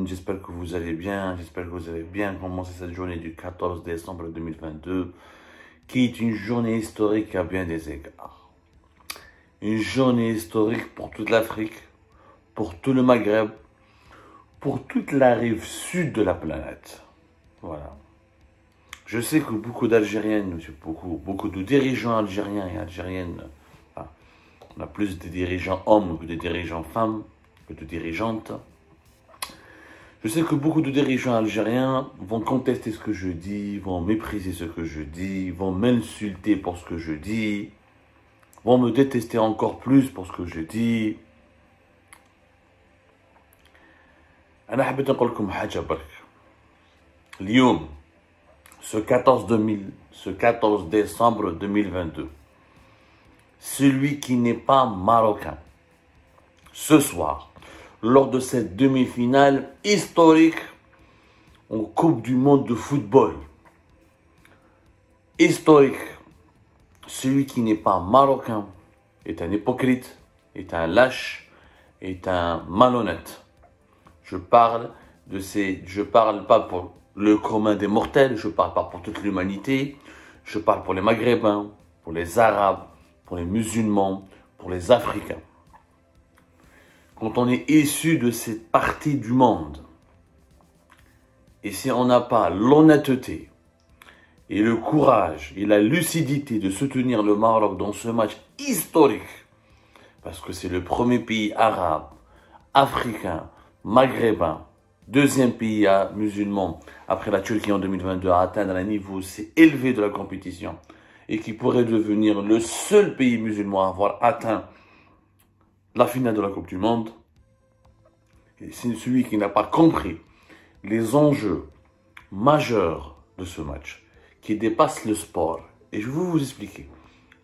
J'espère que vous allez bien, j'espère que vous avez bien commencé cette journée du 14 décembre 2022, qui est une journée historique à bien des égards. Une journée historique pour toute l'Afrique, pour tout le Maghreb, pour toute la rive sud de la planète. Voilà. Je sais que beaucoup d'Algériennes, beaucoup de dirigeants algériens et algériennes, enfin, on a plus de dirigeants hommes que de dirigeants femmes, que de dirigeantes. Je sais que beaucoup de dirigeants algériens vont contester ce que je dis, vont mépriser ce que je dis, vont m'insulter pour ce que je dis, vont me détester encore plus pour ce que je dis. أنا حبيت نقول لكم حاجة برك. اليوم ce 14 décembre 2022, celui qui n'est pas marocain, ce soir, lors de cette demi-finale historique en Coupe du Monde de football, historique, celui qui n'est pas marocain est un hypocrite, est un lâche, est un malhonnête. Je parle pas pour le commun des mortels, je parle pas pour toute l'humanité, je parle pour les Maghrébins, pour les Arabes, pour les musulmans, pour les Africains. Quand on est issu de cette partie du monde, et si on n'a pas l'honnêteté et le courage et la lucidité de soutenir le Maroc dans ce match historique, parce que c'est le premier pays arabe, africain, maghrébin, deuxième pays musulman, après la Turquie en 2022, à atteindre un niveau si élevé de la compétition, et qui pourrait devenir le seul pays musulman à avoir atteint la finale de la Coupe du Monde. C'est celui qui n'a pas compris les enjeux majeurs de ce match, qui dépassent le sport. Et je vais vous expliquer.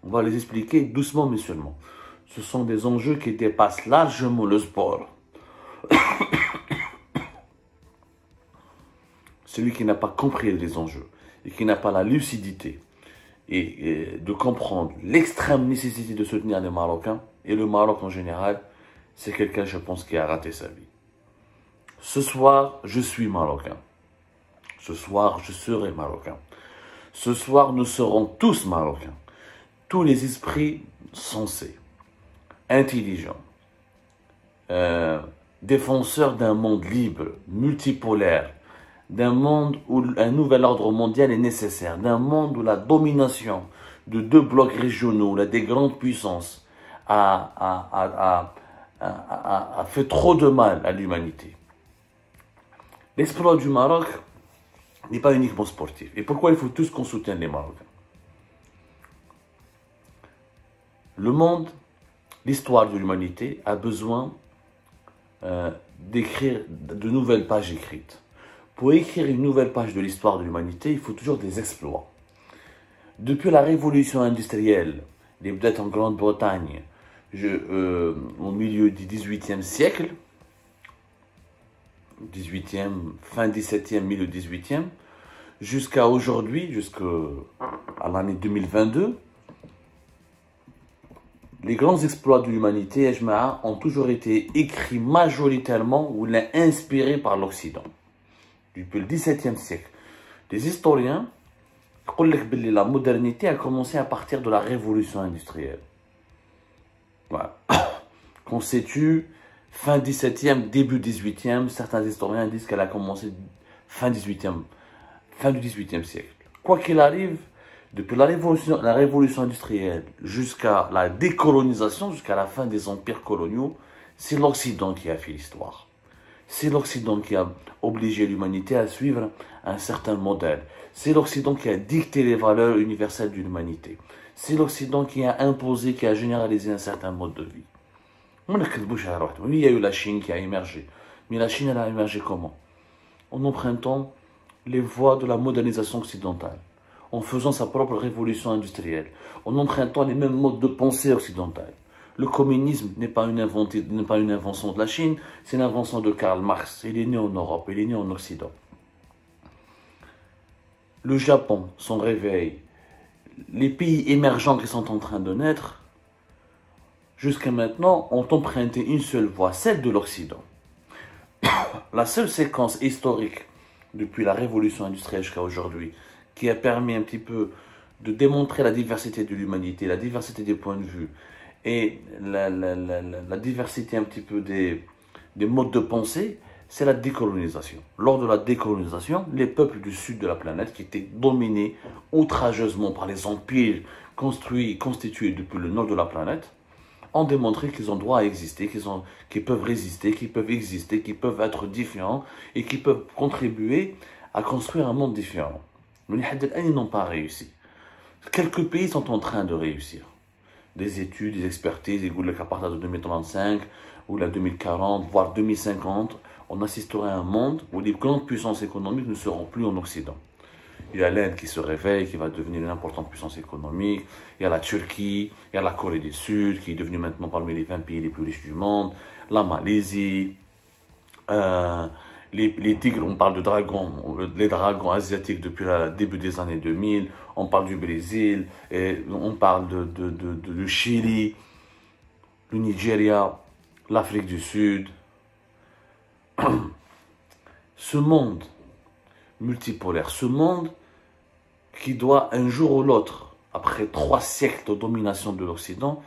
On va les expliquer doucement mais seulement. Ce sont des enjeux qui dépassent largement le sport. Celui qui n'a pas compris les enjeux et qui n'a pas la lucidité et de comprendre l'extrême nécessité de soutenir les Marocains et le Maroc en général, c'est quelqu'un, je pense, qui a raté sa vie. Ce soir, je suis Marocain. Ce soir, je serai Marocain. Ce soir, nous serons tous Marocains. Tous les esprits sensés, intelligents, défenseurs d'un monde libre, multipolaire, d'un monde où un nouvel ordre mondial est nécessaire, d'un monde où la domination de deux blocs régionaux, là, des grandes puissances, a fait trop de mal à l'humanité. L'exploit du Maroc n'est pas uniquement sportif. Et pourquoi il faut tous qu'on soutienne les Marocains? Le monde, l'histoire de l'humanité a besoin d'écrire de nouvelles pages écrites. Pour écrire une nouvelle page de l'histoire de l'humanité, il faut toujours des exploits. Depuis la révolution industrielle, les vedettes en Grande-Bretagne, au milieu du XVIIIe siècle, fin XVIIe, milieu XVIIIe, jusqu'à aujourd'hui, jusqu'à l'année 2022, les grands exploits de l'humanité, ont toujours été écrits majoritairement ou inspirés par l'Occident. Depuis le XVIIe siècle, les historiens disent que la modernité a commencé à partir de la révolution industrielle. Voilà. Constitue fin XVIIe, début XVIIIe, certains historiens disent qu'elle a commencé fin du XVIIIe siècle. Quoi qu'il arrive, depuis la révolution industrielle jusqu'à la décolonisation, jusqu'à la fin des empires coloniaux, c'est l'Occident qui a fait l'histoire. C'est l'Occident qui a obligé l'humanité à suivre un certain modèle. C'est l'Occident qui a dicté les valeurs universelles de l'humanité. C'est l'Occident qui a imposé, qui a généralisé un certain mode de vie. Il y a eu la Chine qui a émergé. Mais la Chine, elle a émergé comment? En empruntant les voies de la modernisation occidentale, en faisant sa propre révolution industrielle, en empruntant les mêmes modes de pensée occidentales. Le communisme n'est pas une invention de la Chine, c'est une invention de Karl Marx. Il est né en Europe, il est né en Occident. Le Japon, son réveil, les pays émergents qui sont en train de naître, jusqu'à maintenant, ont emprunté une seule voie, celle de l'Occident. La seule séquence historique depuis la révolution industrielle jusqu'à aujourd'hui qui a permis un petit peu de démontrer la diversité de l'humanité, la diversité des points de vue et la diversité un petit peu des modes de pensée, c'est la décolonisation. Lors de la décolonisation, les peuples du sud de la planète, qui étaient dominés outrageusement par les empires construits et constitués depuis le nord de la planète, ont démontré qu'ils ont droit à exister, qu'ils peuvent résister, qu'ils peuvent exister, qu'ils peuvent être différents et qu'ils peuvent contribuer à construire un monde différent. Mais ils n'ont pas réussi. Quelques pays sont en train de réussir. Des études, des expertises, à partir de 2035 ou la 2040, voire 2050, on assisterait à un monde où les grandes puissances économiques ne seront plus en Occident. Il y a l'Inde qui se réveille, qui va devenir une importante puissance économique. Il y a la Turquie, il y a la Corée du Sud, qui est devenue maintenant parmi les 20 pays les plus riches du monde. La Malaisie, les tigres, on parle de dragons, les dragons asiatiques depuis le début des années 2000. On parle du Brésil, et on parle du Chili, le Nigeria, l'Afrique du Sud. Ce monde multipolaire, ce monde qui doit un jour ou l'autre, après 3 siècles de domination de l'Occident,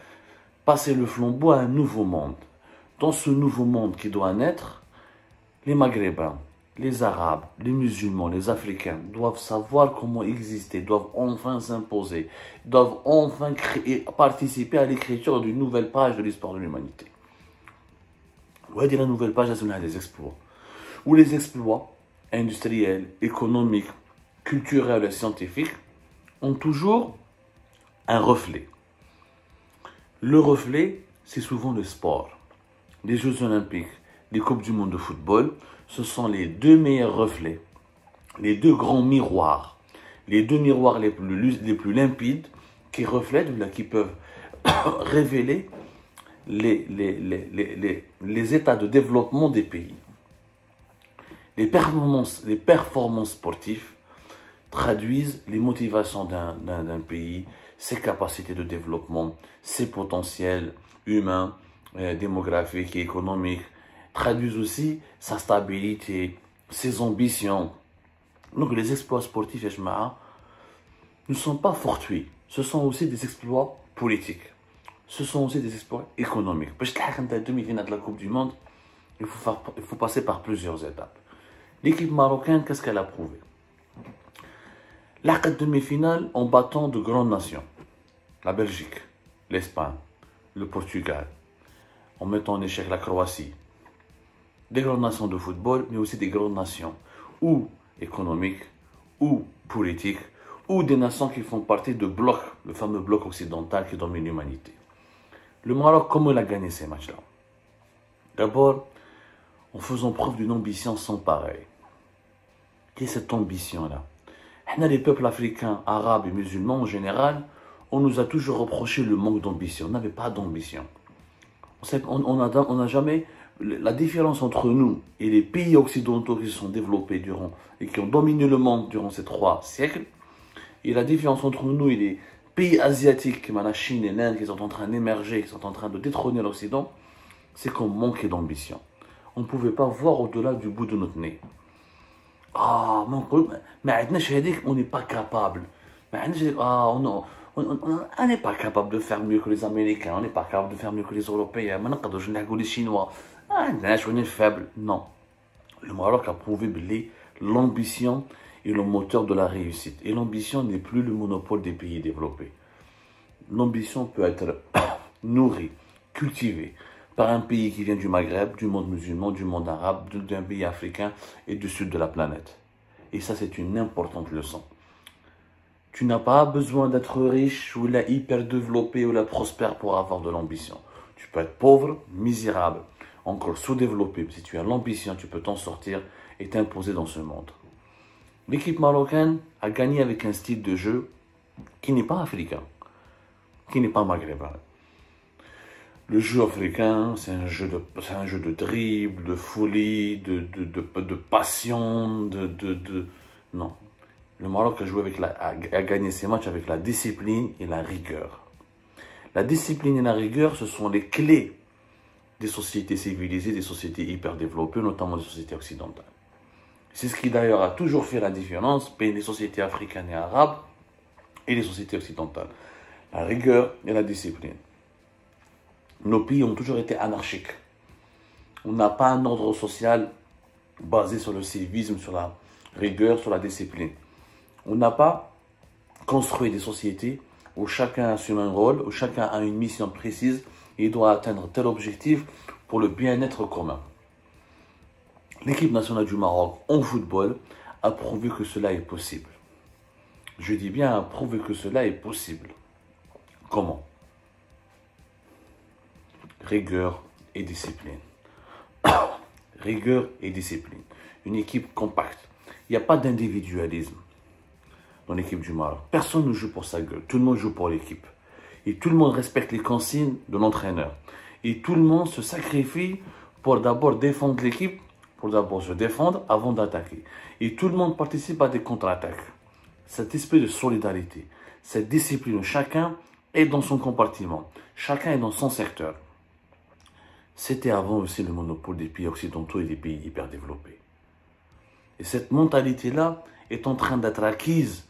passer le flambeau à un nouveau monde. Dans ce nouveau monde qui doit naître, les Maghrébins, les Arabes, les musulmans, les Africains doivent savoir comment exister, doivent enfin s'imposer, doivent enfin participer à l'écriture d'une nouvelle page de l'histoire de l'humanité. On va dire la nouvelle page, c'est des exploits. Où les exploits industriels, économiques, culturels et scientifiques ont toujours un reflet. Le reflet, c'est souvent le sport. Les Jeux Olympiques, les Coupes du Monde de football, ce sont les 2 meilleurs reflets, les 2 grands miroirs, les 2 miroirs les plus limpides qui reflètent, qui peuvent révéler les états de développement des pays. Les performances sportives traduisent les motivations d'un pays, ses capacités de développement, ses potentiels humains, démographiques et économiques, traduisent aussi sa stabilité, ses ambitions. Donc les exploits sportifs, ne sont pas fortuits. Ce sont aussi des exploits politiques. Ce sont aussi des exploits économiques. Parce que la demi-finale de la Coupe du Monde, il faut passer par plusieurs étapes. L'équipe marocaine, qu'est-ce qu'elle a prouvé? La demi-finale en battant de grandes nations. La Belgique, l'Espagne, le Portugal, en mettant en échec la Croatie. Des grandes nations de football, mais aussi des grandes nations ou économiques, ou politiques, ou des nations qui font partie de blocs, le fameux bloc occidental qui domine l'humanité. Le Maroc, comment il a gagné ces matchs-là? D'abord, en faisant preuve d'une ambition sans pareil. Quelle est cette ambition-là? Les peuples africains, arabes et musulmans en général, on nous a toujours reproché le manque d'ambition. On n'avait pas d'ambition. On n'a jamais... La différence entre nous et les pays occidentaux qui se sont développés durant et qui ont dominé le monde durant ces 3 siècles, et la différence entre nous et les pays asiatiques comme la Chine et l'Inde qui sont en train d'émerger, qui sont en train de détrôner l'Occident, c'est qu'on manquait d'ambition. On ne pouvait pas voir au-delà du bout de notre nez. Ah, mais on n'est pas capable. On n'est pas capable de faire mieux que les Américains, on n'est pas capable de faire mieux que les Européens, les Chinois. On est faible. Non. Le Maroc a prouvé que l'ambition est le moteur de la réussite. Et l'ambition n'est plus le monopole des pays développés. L'ambition peut être nourrie, cultivée par un pays qui vient du Maghreb, du monde musulman, du monde arabe, d'un pays africain et du sud de la planète. Et ça, c'est une importante leçon. Tu n'as pas besoin d'être riche ou hyper développé ou prospère pour avoir de l'ambition. Tu peux être pauvre, misérable, encore sous-développé. Si tu as l'ambition, tu peux t'en sortir et t'imposer dans ce monde. L'équipe marocaine a gagné avec un style de jeu qui n'est pas africain, qui n'est pas maghrébin. Le jeu africain, c'est un jeu de dribble, de folie, de passion, Non. Le Maroc a gagné ses matchs avec la discipline et la rigueur. La discipline et la rigueur, ce sont les clés des sociétés civilisées, des sociétés hyper développées, notamment des sociétés occidentales. C'est ce qui d'ailleurs a toujours fait la différence entre les sociétés africaines et arabes et les sociétés occidentales. La rigueur et la discipline. Nos pays ont toujours été anarchiques. On n'a pas un ordre social basé sur le civisme, sur la rigueur, sur la discipline. On n'a pas construit des sociétés où chacun assume un rôle, où chacun a une mission précise et doit atteindre tel objectif pour le bien-être commun. L'équipe nationale du Maroc en football a prouvé que cela est possible. Je dis bien a prouvé que cela est possible. Comment? Rigueur et discipline. Rigueur et discipline. Une équipe compacte. Il n'y a pas d'individualisme dans l'équipe du Maroc. Personne ne joue pour sa gueule. Tout le monde joue pour l'équipe. Et tout le monde respecte les consignes de l'entraîneur. Et tout le monde se sacrifie pour d'abord défendre l'équipe, pour d'abord se défendre avant d'attaquer. Et tout le monde participe à des contre-attaques. Cet esprit de solidarité, cette discipline, chacun est dans son compartiment. Chacun est dans son secteur. C'était avant aussi le monopole des pays occidentaux et des pays hyper développés. Et cette mentalité-là est en train d'être acquise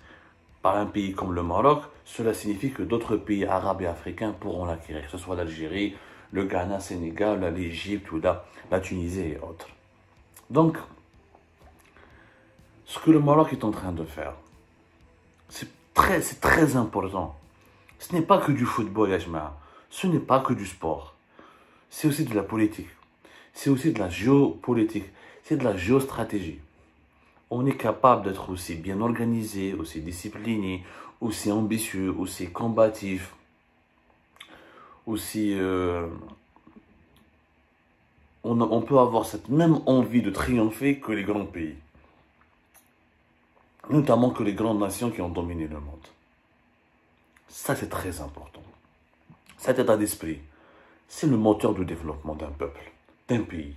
par un pays comme le Maroc. Cela signifie que d'autres pays arabes et africains pourront l'acquérir, que ce soit l'Algérie, le Ghana, Sénégal, l'Égypte ou la Tunisie et autres. Donc, ce que le Maroc est en train de faire, c'est très important. Ce n'est pas que du football, Yajma. Ce n'est pas que du sport. C'est aussi de la politique. C'est aussi de la géopolitique. C'est de la géostratégie. On est capable d'être aussi bien organisé, aussi discipliné, aussi ambitieux, aussi combatif, aussi... on peut avoir cette même envie de triompher que les grands pays. Notamment que les grandes nations qui ont dominé le monde. Ça, c'est très important. Cet état d'esprit, c'est le moteur de développement d'un peuple, d'un pays.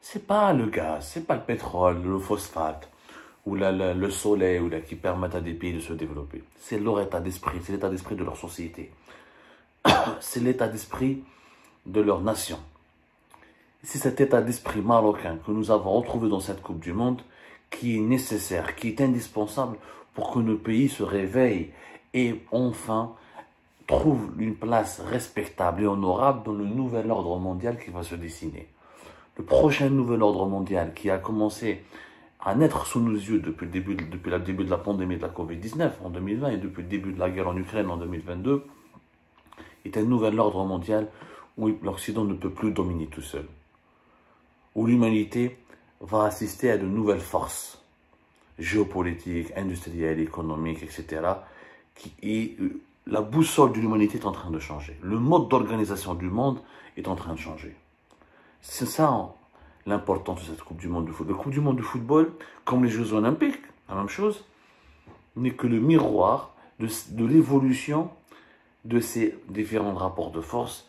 C'est pas le gaz, c'est pas le pétrole, le phosphate, ou le soleil, qui permettent à des pays de se développer. C'est leur état d'esprit, c'est l'état d'esprit de leur société. C'est l'état d'esprit de leur nation. C'est cet état d'esprit marocain que nous avons retrouvé dans cette Coupe du Monde qui est nécessaire, qui est indispensable pour que nos pays se réveillent et enfin trouvent une place respectable et honorable dans le nouvel ordre mondial qui va se dessiner. Le prochain nouvel ordre mondial qui a commencé à naître sous nos yeux depuis le début de la pandémie de la Covid-19 en 2020 et depuis le début de la guerre en Ukraine en 2022 est un nouvel ordre mondial où l'Occident ne peut plus dominer tout seul. Où l'humanité va assister à de nouvelles forces géopolitiques, industrielles, économiques, etc. La boussole de l'humanité est en train de changer. Le mode d'organisation du monde est en train de changer. C'est ça l'importance de cette Coupe du Monde de football. La Coupe du Monde de football, comme les Jeux Olympiques, la même chose, n'est que le miroir de l'évolution de ces différents rapports de force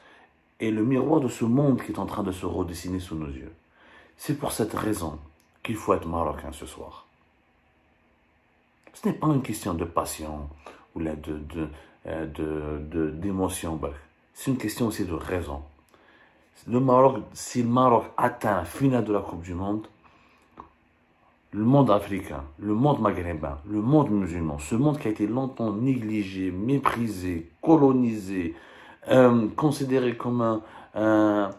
et le miroir de ce monde qui est en train de se redessiner sous nos yeux. C'est pour cette raison qu'il faut être marocain ce soir. Ce n'est pas une question de passion ou d'émotion. C'est une question aussi de raison. Si le Maroc atteint la finale de la Coupe du Monde, le monde africain, le monde maghrébin, le monde musulman, ce monde qui a été longtemps négligé, méprisé, colonisé, considéré comme un